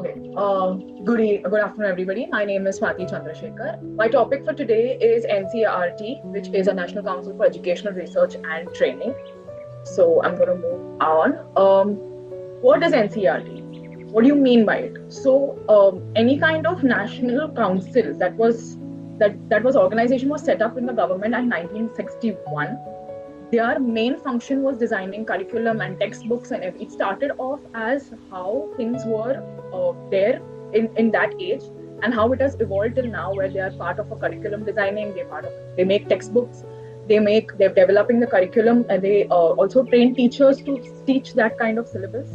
Good afternoon, everybody. My name is Swati Chandrasekhar. My topic for today is NCERT, which is a National Council for Educational Research and Training. So I'm going to move on. What is NCERT? What do you mean by it? So any kind of national council that was organization was set up in the government in 1961. Their main function was designing curriculum and textbooks, and it started off as how things were there in that age, and how it has evolved till now, where they are part of a curriculum designing. They make textbooks, they're developing the curriculum, and they also train teachers to teach that kind of syllabus.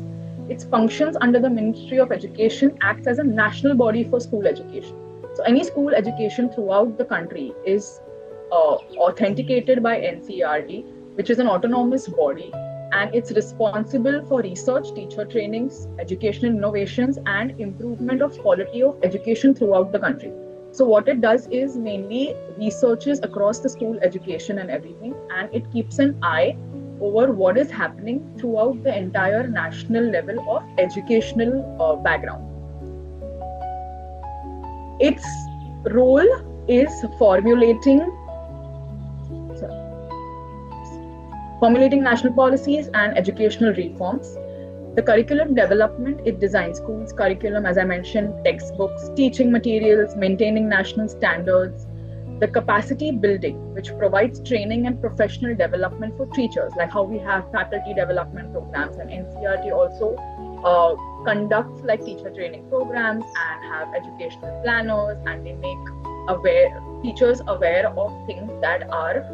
Its functions under the Ministry of Education acts as a national body for school education. So any school education throughout the country is authenticated by NCERT, which is an autonomous body, and it's responsible for research, teacher trainings, educational innovations, and improvement of quality of education throughout the country. So what it does is mainly researches across the school education and everything, and it keeps an eye over what is happening throughout the entire national level of educational background. Its role is formulating national policies and educational reforms. The curriculum development, it designs schools, curriculum, as I mentioned, textbooks, teaching materials, maintaining national standards. The capacity building, which provides training and professional development for teachers, like how we have faculty development programs, and NCERT also conducts like teacher training programs and have educational planners, and they make teachers aware of things that are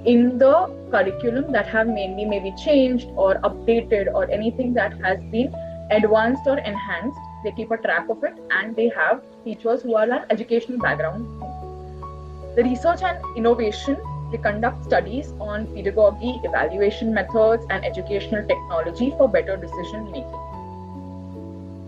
in the curriculum that have mainly maybe changed or updated, or anything that has been advanced or enhanced. They keep a track of it, and they have teachers who are an educational background. The research and innovation, they conduct studies on pedagogy, evaluation methods, and educational technology for better decision making.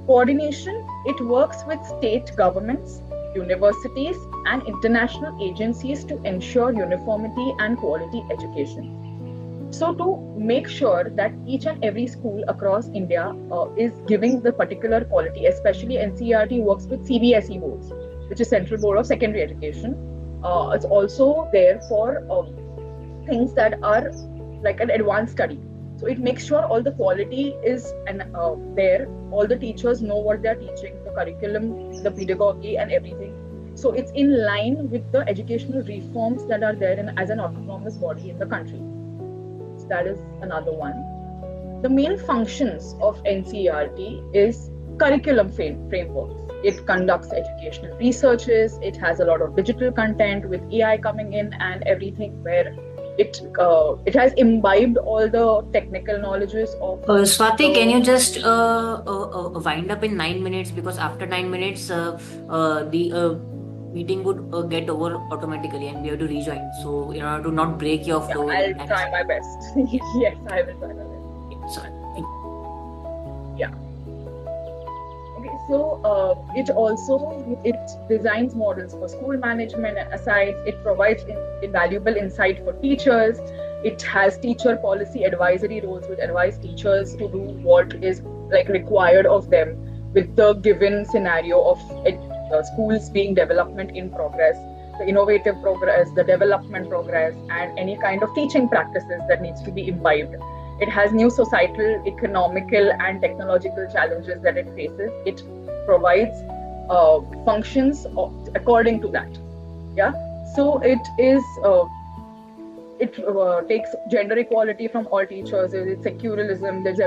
Coordination, it works with state governments, universities, and international agencies to ensure uniformity and quality education. So to make sure that each and every school across India is giving the particular quality, especially NCERT works with CBSE boards, which is Central Board of Secondary Education. It's also there for things that are like an advanced study. So it makes sure all the quality is there, all the teachers know what they're teaching, the curriculum, the pedagogy, and everything. So it's in line with the educational reforms that are there as an autonomous body in the country. So that is another one. The main functions of NCERT is curriculum frameworks. It conducts educational researches. It has a lot of digital content with AI coming in and everything, where it has imbibed all the technical knowledges of. Swati, can you just wind up in 9 minutes, because after 9 minutes the meeting would get over automatically and we have to rejoin. So in order to not break your flow. I'll try my best. Yes, I will try my best. Sorry. Yeah. Okay, so it designs models for school management and asides. It provides invaluable insight for teachers. It has teacher policy advisory roles, which advise teachers to do what is like required of them with the given scenario of schools being development in progress, the innovative progress, the development progress, and any kind of teaching practices that needs to be imbibed. It has new societal, economical, and technological challenges that it faces. It provides functions according to that. Yeah. So it is. It takes gender equality from all teachers. It's secularism. There's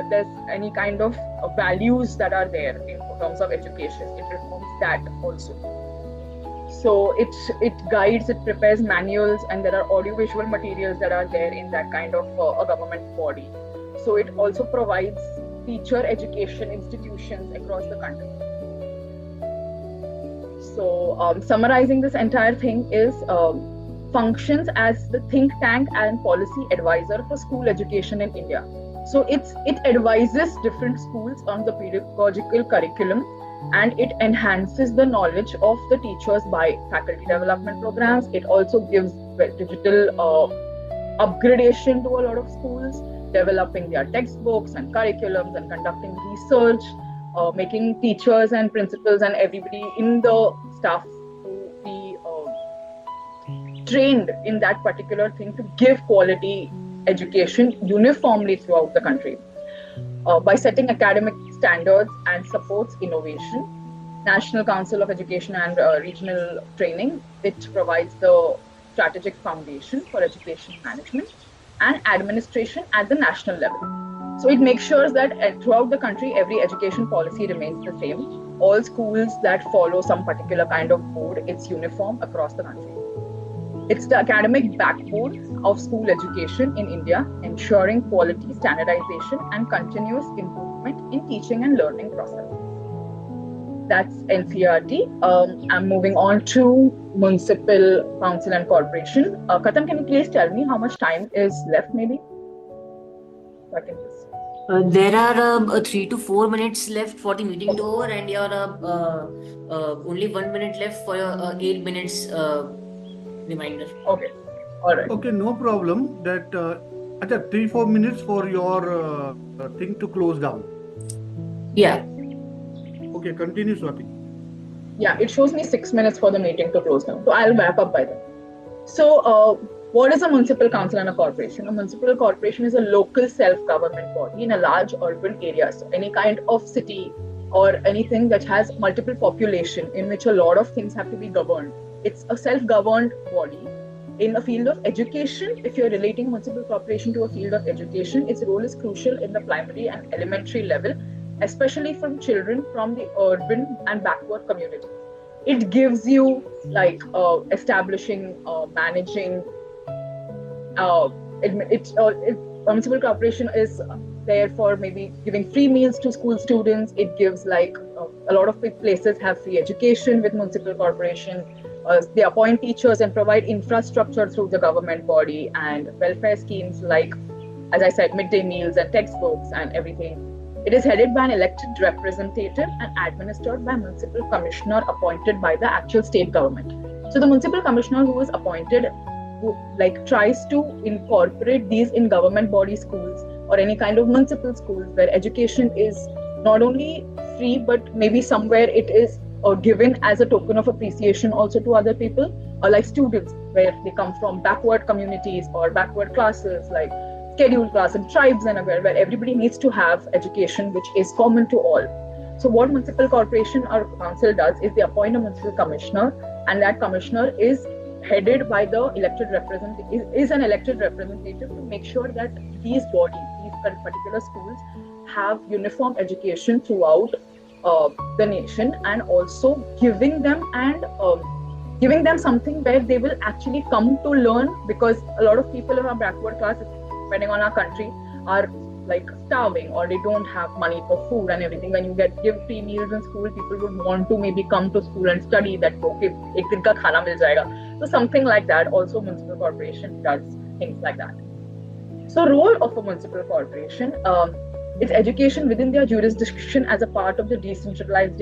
any kind of values that are there in terms of education. It reforms that also. So it guides, it prepares manuals, and there are audiovisual materials that are there in that kind of a government body. So it also provides teacher education institutions across the country. So summarizing this entire thing is functions as the think tank and policy advisor for school education in India. So it advises different schools on the pedagogical curriculum, and it enhances the knowledge of the teachers by faculty development programs. It also gives digital upgradation to a lot of schools, developing their textbooks and curriculums and conducting research making teachers and principals and everybody in the staff to be trained in that particular thing to give quality education uniformly throughout the country. By setting academic standards and supports innovation, National Council of Education and Regional Training, which provides the strategic foundation for education management and administration at the national level. So it makes sure that throughout the country, every education policy remains the same. All schools that follow some particular kind of board, it's uniform across the country. It's the academic backbone of school education in India, ensuring quality, standardization, and continuous improvement in teaching and learning process. That's NCERT. I'm moving on to Municipal Council and Corporation. Katam, can you please tell me how much time is left, maybe? So I can just... There are 3 to 4 minutes left for the meeting to over, and you are only 1 minute left for your 8 minutes reminder. Okay. All right. Okay, no problem. That 3-4 minutes for your thing to close down. Yeah. Okay, continue, Swati. Yeah, it shows me 6 minutes for the meeting to close down. So I'll wrap up by then. So what is a municipal council and a corporation? A municipal corporation is a local self-government body in a large urban area. So any kind of city or anything that has multiple population in which a lot of things have to be governed. It's a self-governed body. In a field of education, if you're relating municipal corporation to a field of education, its role is crucial in the primary and elementary level, especially from children from the urban and backward communities. It gives you like establishing, managing. Municipal corporation is there for maybe giving free meals to school students. It gives like a lot of places have free education with municipal corporation. They appoint teachers and provide infrastructure through the government body and welfare schemes like, as I said, midday meals and textbooks and everything. It is headed by an elected representative and administered by a municipal commissioner appointed by the actual state government. So the municipal commissioner who is appointed, who like tries to incorporate these in government body schools or any kind of municipal schools where education is not only free but maybe somewhere it is given as a token of appreciation also to other people, or like students where they come from backward communities or backward classes like scheduled class and tribes and where everybody needs to have education which is common to all. So what municipal corporation or council does is they appoint a municipal commissioner, and that commissioner is headed by the elected representative, is an elected representative to make sure that these bodies, these particular schools have uniform education throughout the nation, and also giving them something where they will actually come to learn, because a lot of people in our backward classes, depending on our country, are like starving or they don't have money for food and everything. When you give free meals in school, people would want to maybe come to school and study that, okay, ek din ka khana mil jayega. So something like that. Also municipal corporation does things like that. So role of a municipal corporation, it's education within their jurisdiction as a part of the decentralized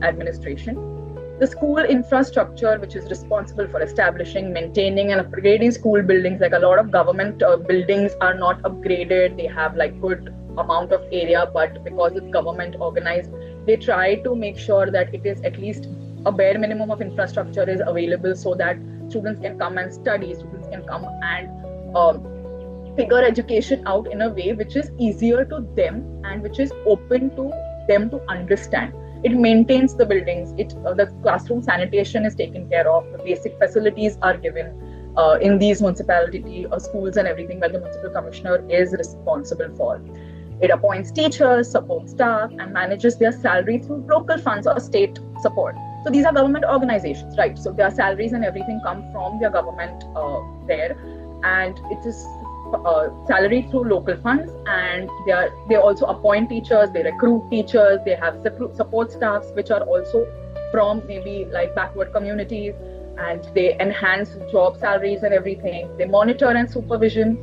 administration. The school infrastructure, which is responsible for establishing, maintaining and upgrading school buildings. Like a lot of government buildings are not upgraded. They have like good amount of area, but because it's government organized, they try to make sure that it is at least a bare minimum of infrastructure is available so that students can come and study, students can come and figure education out in a way which is easier to them and which is open to them to understand. It maintains the buildings. The classroom sanitation is taken care of. The basic facilities are given in these municipality schools and everything, where the municipal commissioner is responsible for. It appoints teachers, supports staff, and manages their salary through local funds or state support. So these are government organizations, right? So their salaries and everything come from their government there, and it is salary through local funds, and they also appoint teachers, they recruit teachers, they have support staffs which are also from maybe like backward communities, and they enhance job salaries and everything. They monitor and supervision,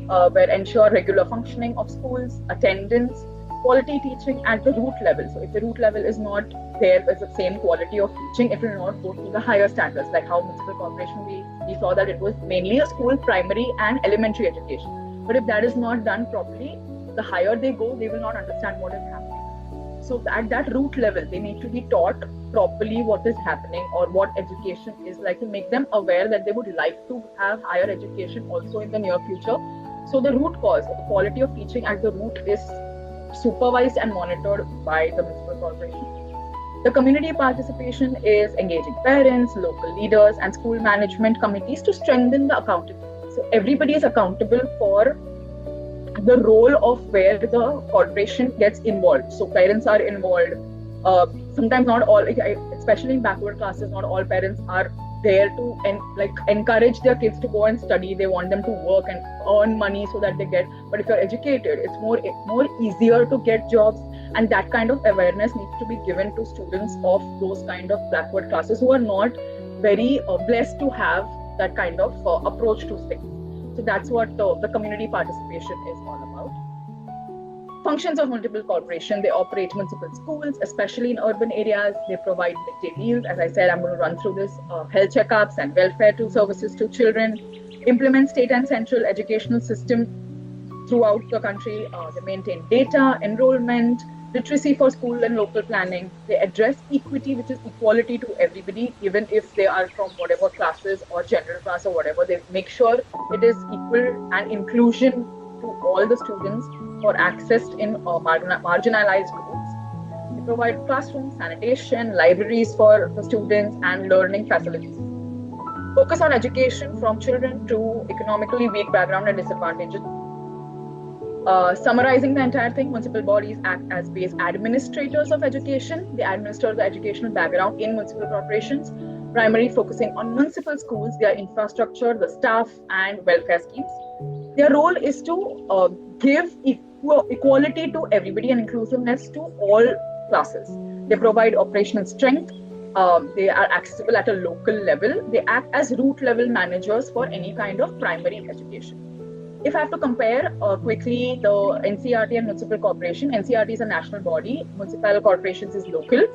where ensure regular functioning of schools, attendance, quality teaching at the root level. So if the root level is not there with the same quality of teaching, it will not go to the higher standards. Like how municipal corporation, we saw that it was mainly a school, primary and elementary education. But if that is not done properly, the higher they go, they will not understand what is happening. So at that root level, they need to be taught properly what is happening or what education is like, to make them aware that they would like to have higher education also in the near future. So the root cause, the quality of teaching at the root is supervised and monitored by the municipal corporation. The community participation is engaging parents, local leaders, and school management committees to strengthen the accountability. So everybody is accountable for the role of where the corporation gets involved. So parents are involved. Sometimes not all, especially in backward classes, not all parents are there to encourage their kids to go and study. They want them to work and earn money so that they get. But if you're educated, it's more easier to get jobs, and that kind of awareness needs to be given to students of those kind of backward classes who are not very blessed to have that kind of approach to things. So that's what the community participation is all about. Functions of municipal corporation: they operate municipal schools, especially in urban areas. They provide midday meals. As I said, I'm going to run through this. Health checkups and welfare services to children. Implement state and central educational system throughout the country. They maintain data, enrollment, literacy for school and local planning. They address equity, which is equality to everybody, even if they are from whatever classes or general class or whatever. They make sure it is equal and inclusion to all the students or accessed in marginalized groups. They provide classrooms, sanitation, libraries for the students, and learning facilities. Focus on education from children to economically weak background and disadvantaged. Summarizing the entire thing, municipal bodies act as base administrators of education. They administer the educational background in municipal corporations, primarily focusing on municipal schools, their infrastructure, the staff, and welfare schemes. Their role is to give equality to everybody and inclusiveness to all classes. They provide operational strength. They are accessible at a local level. They act as root level managers for any kind of primary education. If I have to compare quickly the NCERT and municipal corporation, NCERT is a national body, municipal corporations is local.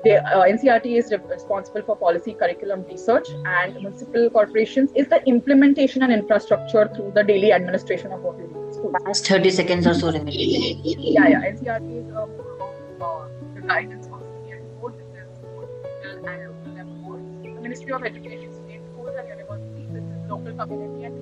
NCERT is responsible for policy, curriculum, research, and municipal corporations is the implementation and infrastructure through the daily administration of what we do in schools. Last 30 seconds or so remaining. Yeah. NCERT is the guidance for senior board, which is both national and local level boards. The Ministry of Education, state schools and universities, this is local community and